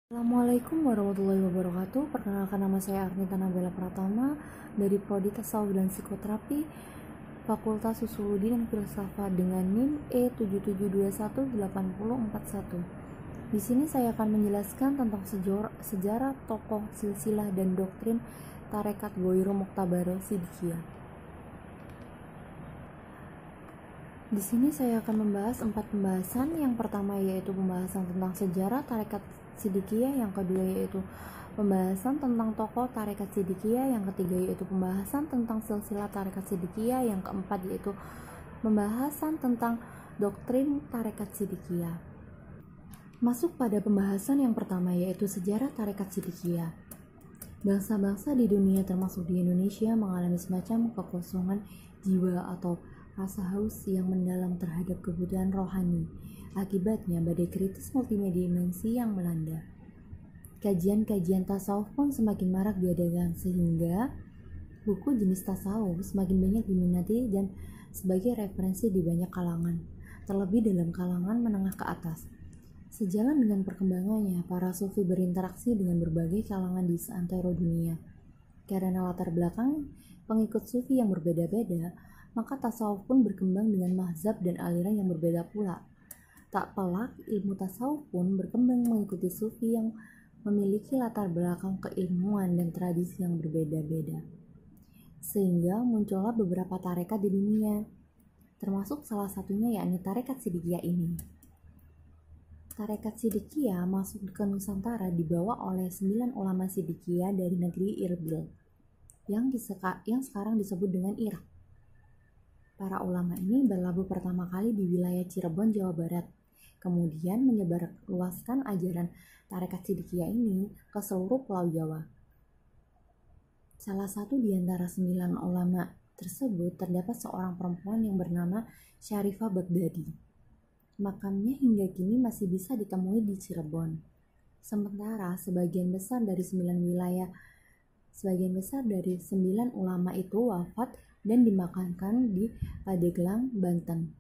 Assalamualaikum warahmatullahi wabarakatuh. Perkenalkan, nama saya Arnita Nabila Pratama dari Prodi Tasawuf dan Psikoterapi Fakultas Usuluddin dan Filsafat dengan NIM E77218041. Di sini saya akan menjelaskan tentang sejarah tokoh, silsilah, dan doktrin Tarekat Ghoirah Mu'tabaroh Sidikiyah. Di sini saya akan membahas 4 pembahasan. Yang pertama yaitu pembahasan tentang sejarah Tarekat Sidikiyah, yang kedua yaitu pembahasan tentang tokoh Tarekat Sidikiyah, yang ketiga yaitu pembahasan tentang silsilah Tarekat Sidikiyah, yang keempat yaitu pembahasan tentang doktrin Tarekat Sidikiyah. Masuk pada pembahasan yang pertama yaitu sejarah Tarekat Sidikiyah. Bangsa-bangsa di dunia termasuk di Indonesia mengalami semacam kekosongan jiwa atau rasa haus yang mendalam terhadap kebutuhan rohani. Akibatnya badai kritis multidimensi yang melanda. Kajian-kajian tasawuf pun semakin marak diadakan sehingga buku jenis tasawuf semakin banyak diminati dan sebagai referensi di banyak kalangan, terlebih dalam kalangan menengah ke atas. Sejalan dengan perkembangannya, para sufi berinteraksi dengan berbagai kalangan di seantero dunia. Karena latar belakang pengikut sufi yang berbeda-beda, maka tasawuf pun berkembang dengan mazhab dan aliran yang berbeda pula. Tak pelak, ilmu tasawuf pun berkembang mengikuti sufi yang memiliki latar belakang keilmuan dan tradisi yang berbeda-beda. Sehingga muncullah beberapa tarekat di dunia, termasuk salah satunya yakni Tarekat Sidikiyah ini. Tarekat Sidikiyah masuk ke Nusantara dibawa oleh 9 ulama Sidikiyah dari negeri Irbil, yang sekarang disebut dengan Irak. Para ulama ini berlabuh pertama kali di wilayah Cirebon, Jawa Barat, kemudian menyebarluaskan ajaran Tarekat Sidikiyah ini ke seluruh Pulau Jawa. Salah satu di antara 9 ulama tersebut terdapat seorang perempuan yang bernama Syarifah Baghdadi. Makamnya hingga kini masih bisa ditemui di Cirebon. Sementara sebagian besar dari 9 ulama itu wafat dan dimakamkan di Pandeglang, Banten.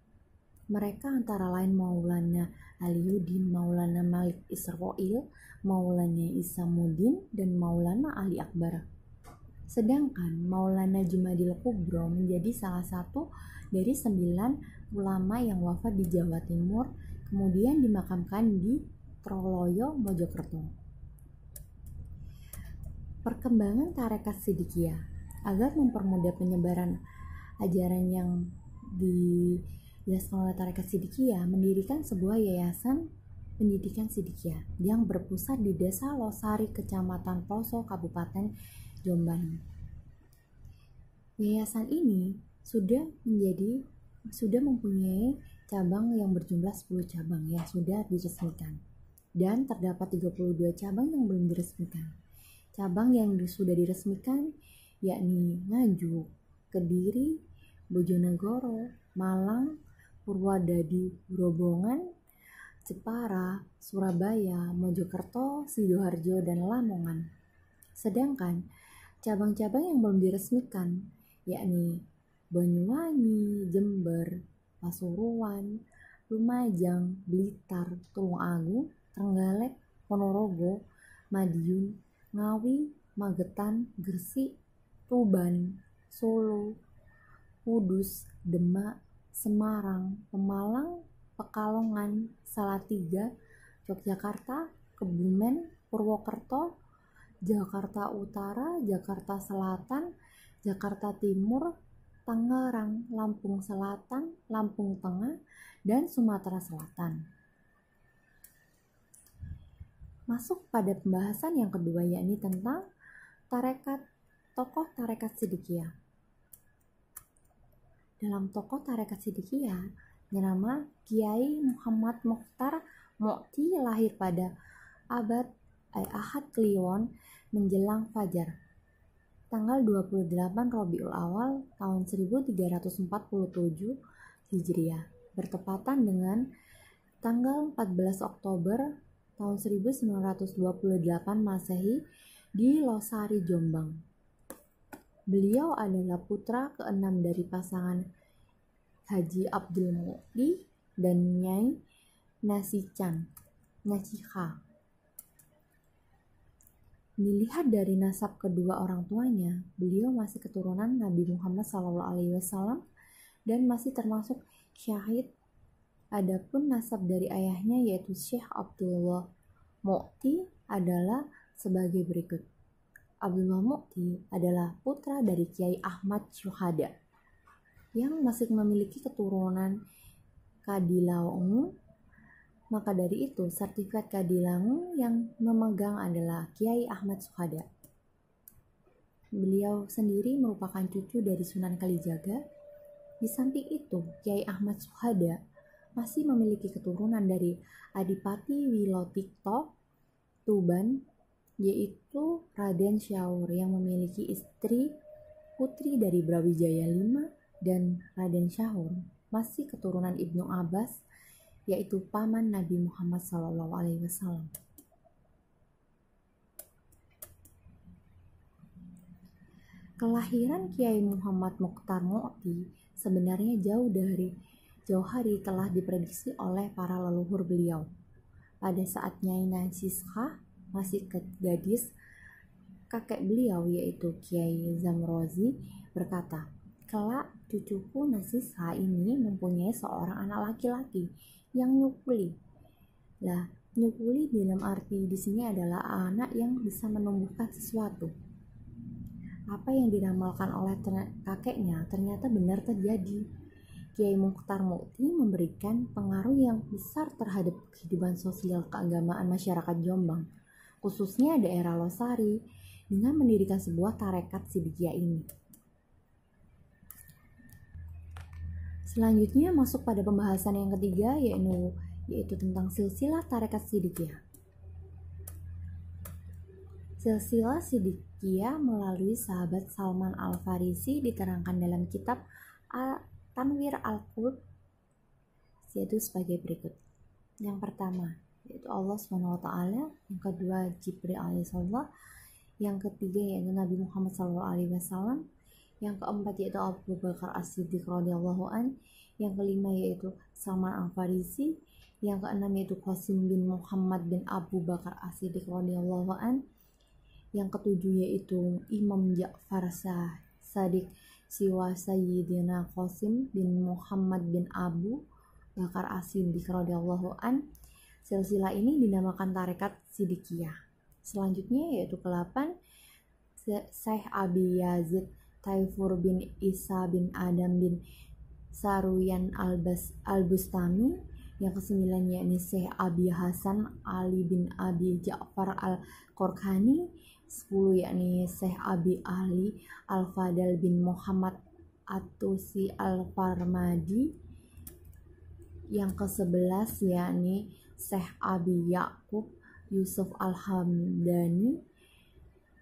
Mereka antara lain Maulana Aliuddin, Maulana Malik Israil, Maulana Isamuddin, dan Maulana Ali Akbar. Sedangkan Maulana Jumadil Kubro menjadi salah satu dari 9 ulama yang wafat di Jawa Timur, kemudian dimakamkan di Troloyo, Mojokerto. Perkembangan Tarekat Sidikiyah. Agar mempermudah penyebaran ajaran yang dijelaskan oleh Tarekat Sidikiyah, mendirikan sebuah yayasan pendidikan Sidikiyah yang berpusat di Desa Losari, Kecamatan Poso, Kabupaten Jombang. Yayasan ini sudah mempunyai cabang yang berjumlah 10 cabang yang sudah diresmikan, dan terdapat 32 cabang yang belum diresmikan. Cabang yang sudah diresmikan yakni Nganjuk, Kediri, Bojonegoro, Malang, Purwodadi, Grobogan, Jepara, Surabaya, Mojokerto, Sidoarjo, dan Lamongan. Sedangkan cabang-cabang yang belum diresmikan yakni Banyuwangi, Jember, Pasuruan, Lumajang, Blitar, Tulungagung, Trenggalek, Ponorogo, Madiun, Ngawi, Magetan, Gresik, Tuban, Solo, Kudus, Demak, Semarang, Pemalang, Pekalongan, Salatiga, Yogyakarta, Kebumen, Purwokerto, Jakarta Utara, Jakarta Selatan, Jakarta Timur, Tangerang, Lampung Selatan, Lampung Tengah, dan Sumatera Selatan. Masuk pada pembahasan yang kedua yakni tentang tokoh Tarekat Sidikiyah. Dalam tokoh Tarekat Sidikiyah, bernama Kiai Muhammad Mokhtar Mukti, lahir pada Ahad Kliwon menjelang Fajar, tanggal 28 Rabiul Awal tahun 1347 Hijriah, bertepatan dengan tanggal 14 Oktober tahun 1928 Masehi di Losari, Jombang. Beliau adalah putra keenam dari pasangan Haji Abdul Mukti dan Nyai Nasihah. Dilihat dari nasab kedua orang tuanya, beliau masih keturunan Nabi Muhammad SAW dan masih termasuk syahid. Adapun nasab dari ayahnya yaitu Syekh Abdullah Mu'ti adalah sebagai berikut. Abdullah Mu'ti adalah putra dari Kiai Ahmad Syuhada yang masih memiliki keturunan Kadilangu. Maka dari itu, sertifikat Kadilangu yang memegang adalah Kiai Ahmad Syuhada. Beliau sendiri merupakan cucu dari Sunan Kalijaga. Di samping itu, Kiai Ahmad Syuhada masih memiliki keturunan dari Adipati Wilotikto Tuban, yaitu Raden Syaur yang memiliki istri putri dari Brawijaya V, dan Raden Syaur masih keturunan Ibnu Abbas, yaitu paman Nabi Muhammad SAW. Kelahiran Kiai Muhammad Mokhtar Mu'ti sebenarnya jauh hari telah diprediksi oleh para leluhur beliau. Pada saat Nyai Nasisha masih gadis, kakek beliau yaitu Kiai Zamrozi berkata, "Kelak cucuku Nasisha ini mempunyai seorang anak laki-laki yang nyukuli." Lah, nyukuli dalam arti di sini adalah anak yang bisa menumbuhkan sesuatu. Apa yang diramalkan oleh kakeknya ternyata benar terjadi. Kiai Mokhtar Mu'ti memberikan pengaruh yang besar terhadap kehidupan sosial keagamaan masyarakat Jombang, khususnya daerah Losari, dengan mendirikan sebuah tarekat Sidikiyah ini. Selanjutnya masuk pada pembahasan yang ketiga, yaitu tentang silsilah tarekat Sidikiyah. Silsilah Sidikiyah melalui sahabat Salman Al-Farisi diterangkan dalam kitab Tanwir Al-Qulub, yaitu sebagai berikut. Yang pertama yaitu Allah SWT, yang kedua Jibril alaihissalam, yang ketiga yaitu Nabi Muhammad SAW, yang keempat yaitu Abu Bakar As-Siddiq radhiyallahu an, yang kelima yaitu Salman Al-Farisi, yang keenam yaitu Qasim bin Muhammad bin Abu Bakar As-Siddiq radhiyallahu an, yang ketujuh yaitu Imam Ja'far Sadiq siwa Sayyidina Qasim bin Muhammad bin Abu Bakar As-Siddiq radhiyallahu an. Silsilah ini dinamakan tarekat Sidikiyah. Selanjutnya yaitu ke-8 Syekh Abi Yazid Taifur bin Isa bin Adam bin Saruyan Al-Bustami, yang ke-9 yakni Syekh Abi Hasan Ali bin Abi Ja'far Al-Qorkani, 10 yakni Syekh Abi Ali Al-Fadal bin Muhammad At-Tusi Al-Farmadi, yang ke-11 yakni Syekh Abi Ya'qub Yusuf Al-Hamdani.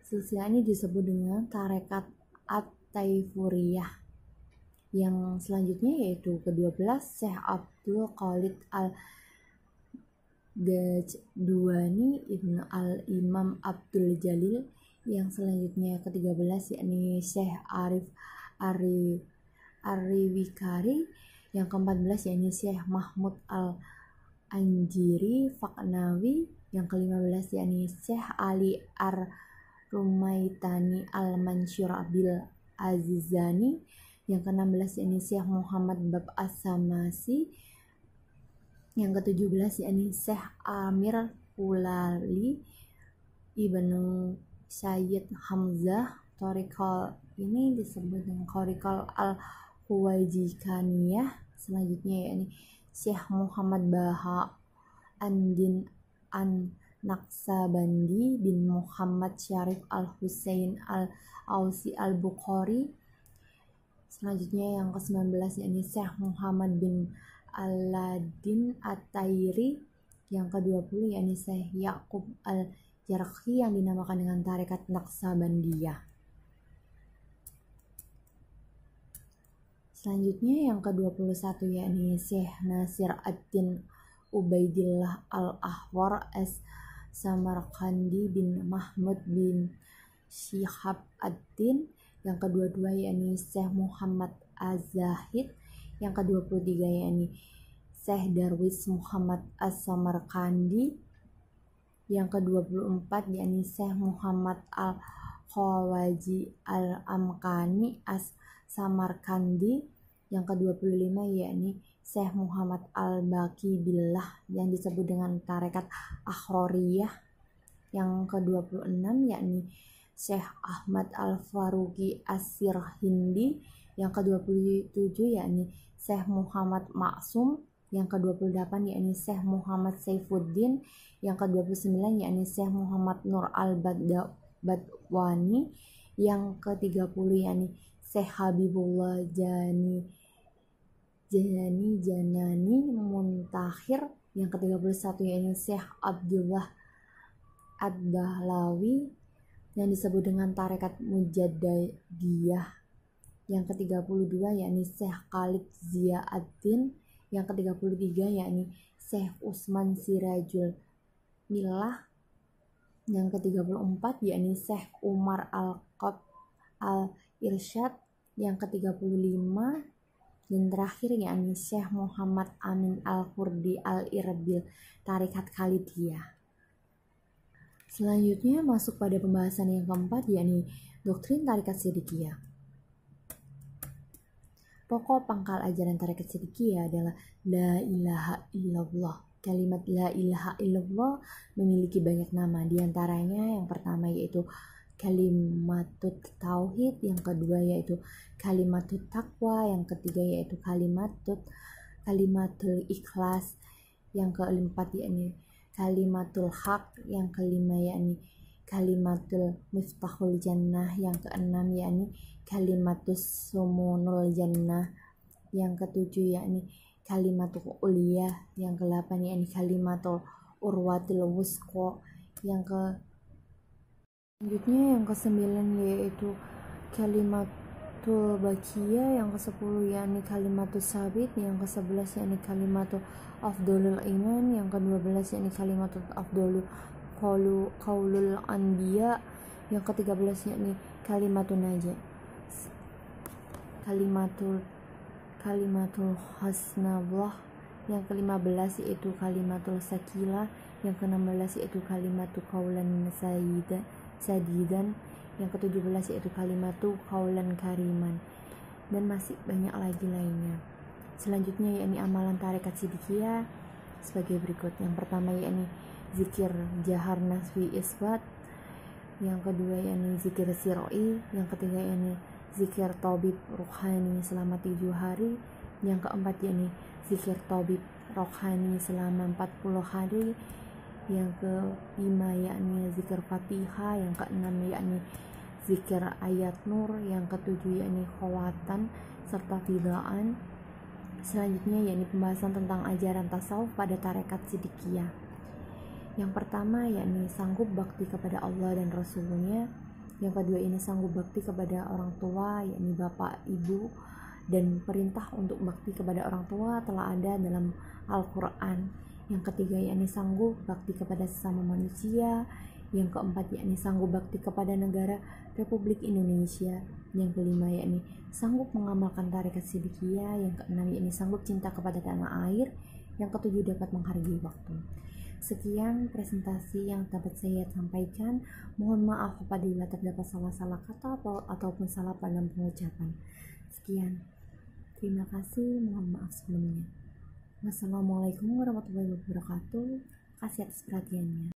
Silsilah ini disebut dengan tarekat At-Taifuriyah. Yang selanjutnya yaitu ke-12 Syekh Abdul Khalid Al-Gajduani Ibnu Al-Imam Abdul Jalil. Yang selanjutnya ke-13 yakni Syekh Arif Ar-Riwikari. Yang ke-14 yakni Syekh Mahmud Al-Anjiri Faknawi. Yang ke-15 yakni Syekh Ali Ar-Rumaitani Al-Mansyur Bil Azizani. Yang ke-16 yakni Syekh Muhammad Bab As-Samasi. Yang ke-17 yakni Syekh Amir Ulali Ibnu Sayyid Hamzah. Thariqah ini disebut dengan Thariqah Al-Huwaijikaniyah. Selanjutnya yakni Syekh Muhammad Baha Andin An-Naqsabandi bin Muhammad Syarif Al-Husain Al-Ausi Al-Bukhari. Selanjutnya yang ke-19 yakni Syekh Muhammad bin Aladin At-Tairi. Yang ke-20 yakni Syekh Yaqub Al-Jarqi yang dinamakan dengan tarekat Naqsabandiyah. Selanjutnya yang ke-21 yakni Syekh Nasir Ad-Din Ubaidillah Al-Ahwar As-Samarqandi bin Mahmud bin Syihab Ad-Din. Yang ke-22 yakni Syekh Muhammad Az-Zahid. Yang ke-23 yakni Syekh Darwis Muhammad As-Samarqandi. Yang ke-24 yakni Syekh Muhammad Al-Khawaji Al-Amkani As-Samarkandi. Yang ke-25 yakni Syekh Muhammad Al-Baqi Billah yang disebut dengan tarekat Akhroriyah. Yang ke-26 yakni Syekh Ahmad Al-Faruqi As-Sirhindi. Yang ke-27 yakni Syekh Muhammad Maksum. Yang ke-28 yakni Syekh Muhammad Saifuddin. Yang ke-29 yakni Syekh Muhammad Nur Al-Badwani. Yang ke-30 yakni Syekh Habibullah Janani Muntakhir. Yang ke-31 yakni Syekh Abdullah Ad-Dahlawi yang disebut dengan tarekat Mujaddadiyah. Yang ke-32 yakni Syekh Khalid Ziauddin. Yang ke-33 yakni Syekh Utsman Sirajul Millah. Yang ke-34 yakni Syekh Umar Al-Qab Al-Irsyad. Yang ke-35 dan terakhir yakni Syekh Muhammad Amin Al-Kurdi Al-Irbil tarekat Khalidiyah. Selanjutnya masuk pada pembahasan yang keempat yakni doktrin tarekat Sidikiyah. Pokok pangkal ajaran tarekat Sidikiyah adalah La ilaha illallah. Kalimat La ilaha illallah memiliki banyak nama. Di antaranya yang pertama yaitu kalimatut tauhid, yang kedua yaitu kalimatut taqwa, yang ketiga yaitu kalimatul ikhlas, yang keempat yakni kalimatul haq, yang kelima yakni kalimatul miftahul jannah, yang keenam yakni kalimatus sumunul jannah, yang ketujuh yakni kalimatul uliyah, yang kedelapan yakni kalimatul urwatil wusqa, selanjutnya yang ke-9 yaitu kalimatul baqiyah, yang ke-10 yakni kalimatul sabit, yang ke-11 yakni kalimatul afdolul iman, yang ke-12 yakni kalimatul afdolul qaulul anbiya, yang ke-13 yakni kalimatul najah, kalimatul hasnallah, yang ke-15 yaitu kalimatul sakilah, yang ke-16 yaitu kalimatul qaulan sadidan, yang ke-17 yaitu kalimatul qaulan kariman, dan masih banyak lagi lainnya. Selanjutnya yakni amalan tarekat Sidikiyah sebagai berikut. Yang pertama yakni zikir jahar nasfi isbat, yang kedua yakni zikir siroi, yang ketiga yakni zikir tabib rohani selama 7 hari, yang keempat yakni zikir tabib rohani selama 40 hari, yang kelima yakni zikir Fatihah, yang keenam yakni zikir ayat nur, yang ketujuh yakni khawatan serta fidaan. Selanjutnya yakni pembahasan tentang ajaran tasawuf pada tarekat Sidikiyah. Yang pertama yakni sanggup bakti kepada Allah dan Rasulnya. Yang kedua ini sanggup bakti kepada orang tua yakni bapak ibu, dan perintah untuk bakti kepada orang tua telah ada dalam Al-Quran. Yang ketiga yakni sanggup bakti kepada sesama manusia. Yang keempat yakni sanggup bakti kepada negara Republik Indonesia. Yang kelima yakni sanggup mengamalkan tarekat Sidikiyah. Yang keenam yakni sanggup cinta kepada tanah air. Yang ketujuh dapat menghargai waktu. Sekian presentasi yang dapat saya sampaikan. Mohon maaf apabila terdapat salah-salah kata ataupun salah dalam pengucapan. Sekian. Terima kasih. Mohon maaf sebelumnya. Wassalamualaikum warahmatullahi wabarakatuh. Kasih atas perhatiannya.